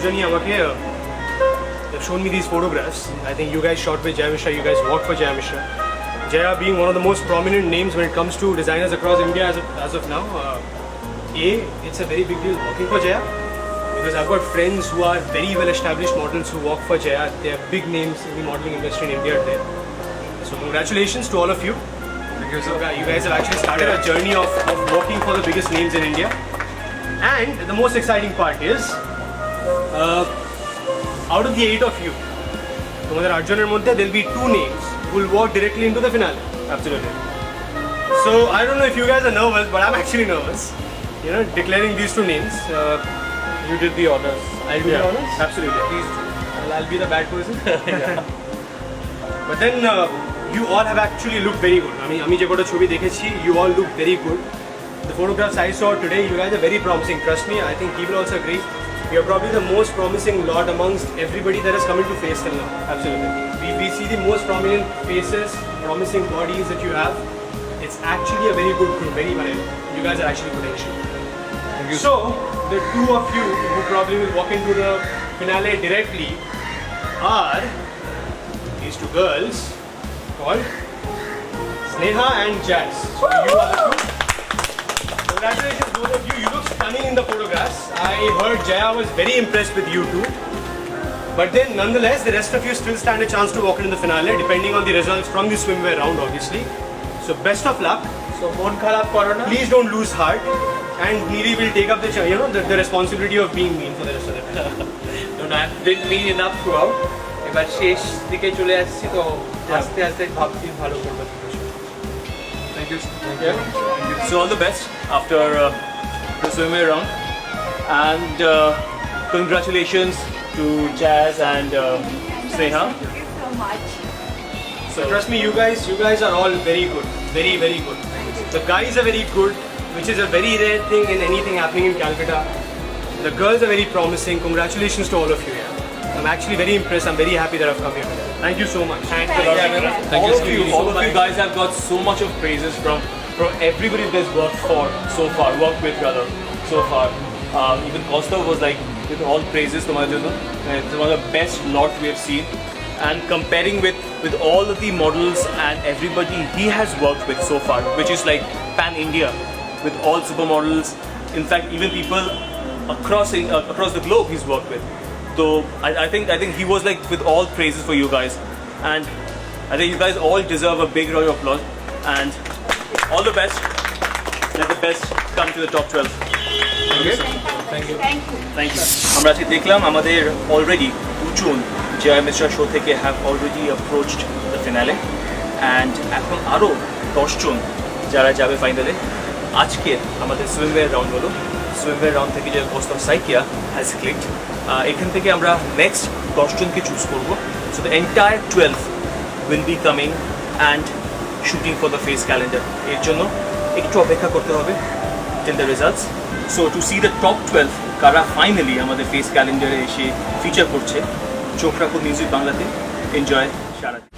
Rajani আমাকে they've shown me these photographs. I think you guys shot with Jaya Mishra, you guys walked for Jaya Mishra. Jaya being one of the most prominent names when it comes to designers across India as of now. It's a very big deal walking for Jaya because I've got friends who are very well established models who walk for Jaya. They are big names in the modeling industry in India there. So congratulations to all of you. Thank you, sir. You guys have actually started a journey of working for the biggest names in India. And the most exciting part is, out of the 8 of you, তোমাদের 8 জনের মধ্যে there'll be 2 names who will walk directly into the finale. Absolutely. So I don't know if you guys are nervous, but I'm actually nervous. You know, declaring these 2 names. You did the honors. I'll do the honors. Absolutely. Please. I'll be the bad person. But then you all have actually looked very good. আমি যে কটা ছবি দেখেছি, you all look very good. The photographs I saw today, you guys are very promising. Trust me, I think he will also agree. You're probably the most promising lot amongst everybody that has come into face till now. Absolutely. We see the most prominent faces, promising bodies that you have. It's actually a very good group. You guys are actually potential. Thank you. So, the 2 of you who probably will walk into the finale directly are these 2 girls called Sneha and Jazz. So, you are the 2. Congratulations both of you. You look stunning in the photographs. I heard Jaya was very impressed with you too. But then nonetheless, the rest of you still stand a chance to walk into the finale depending on the results from the swimwear round obviously. So best of luck. So, mon kharap koro na. Please don't lose heart. And Neeli will take up the responsibility of being mean for the rest of the time. No, I didn't mean enough throughout. এবার শেষ দিকে চলে আসছি তো আস্তে আস্তে ভাবছি ভালো করবো। Thank you. Thank you. So all the best after the swimwear round, and congratulations to Jazz and Sneha. Thank you so much. So trust me, you guys are all very good. Very, very good. The guys are very good, which is a very rare thing in anything happening in Calcutta. The girls are very promising. Congratulations to all of you. Yeah. I'm actually very impressed. I'm very happy that I've come here today. Thank you so much. Thank you. All of you guys have got so much of praises from everybody that's worked for so far, worked with rather so far. Even Costa was like with all praises to Majono. It's one of the best lot we have seen. And comparing with all of the models and everybody he has worked with so far, which is like pan India, with all supermodels. In fact, even people across the globe he's worked with. So I think he was like with all praises for you guys, and I think you guys all deserve a big round of applause and all the best. Let the best come to the top 12. Okay. Thank you. Thank you. আমরা আজকে দেখলাম আমাদের already 2 জন Jaya Mishra show থেকে have already approached the finale, and এখন আরও 10 জন যারা যাবে ফাইনালে। আজকে আমাদের সুইমওয়্যার রাউন্ড হলো। সুইমওয়্যার রাউন্ড থেকে যে কোস্ট অফ সাইকিয়া হ্যাজ ক্লিকড, এখান থেকে আমরা নেক্সট 10 জনকে চুজ করবো। So the entire 12 will be coming and shooting for the face calendar. এর জন্য একটু অপেক্ষা করতে হবে till the results. So two C the top 12 কারা ফাইনালি আমাদের ফেস ক্যালেন্ডারে এসে ফিচার করছে, চোখ রাখুন নিউজ বাংলাতে। এনজয় সারাদিন।